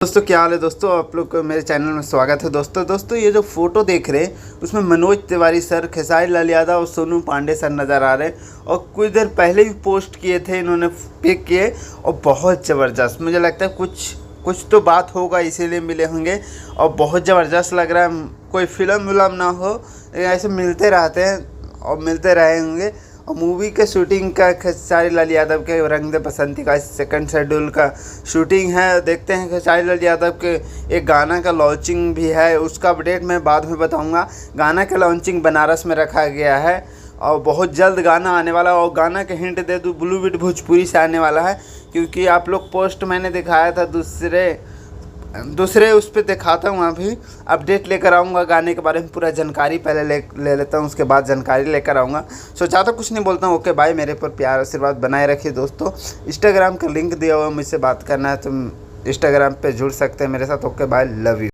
दोस्तों क्या हाल है दोस्तों, आप लोग को मेरे चैनल में स्वागत है। दोस्तों ये जो फोटो देख रहे हैं उसमें मनोज तिवारी सर, खेसारी लाल यादव और सोनू पांडे सर नज़र आ रहे हैं। और कुछ देर पहले भी पोस्ट किए थे इन्होंने, पिक किए और बहुत ज़बरदस्त। मुझे लगता है कुछ तो बात होगा इसीलिए मिले होंगे और बहुत ज़बरदस्त लग रहा है। कोई फिल्म विलम ना हो, ऐसे मिलते रहते हैं और मिलते रहेंगे। और मूवी के शूटिंग का खेसारी लाल यादव के रंग दे बसंती का सेकंड शेड्यूल का शूटिंग है। देखते हैं खेसारी लाल यादव के एक गाना का लॉन्चिंग भी है, उसका अपडेट मैं बाद में बताऊंगा। गाना का लॉन्चिंग बनारस में रखा गया है और बहुत जल्द गाना आने वाला है। और गाना के हिंट दे दूँ, बॉलीवुड भोजपुरी से आने वाला है, क्योंकि आप लोग पोस्ट मैंने दिखाया था दूसरे उस पर दिखाता हूँ। अभी अपडेट लेकर आऊँगा गाने के बारे में, पूरा जानकारी पहले ले लेता हूँ, उसके बाद जानकारी लेकर आऊँगा। सो ज़्यादा कुछ नहीं बोलता हूँ। ओके बाय, मेरे पर प्यार आशीर्वाद बनाए रखिए दोस्तों। इंस्टाग्राम का लिंक दिया हुआ, मुझसे बात करना है तो इंस्टाग्राम पे जुड़ सकते हैं मेरे साथ। Okay bye, love you.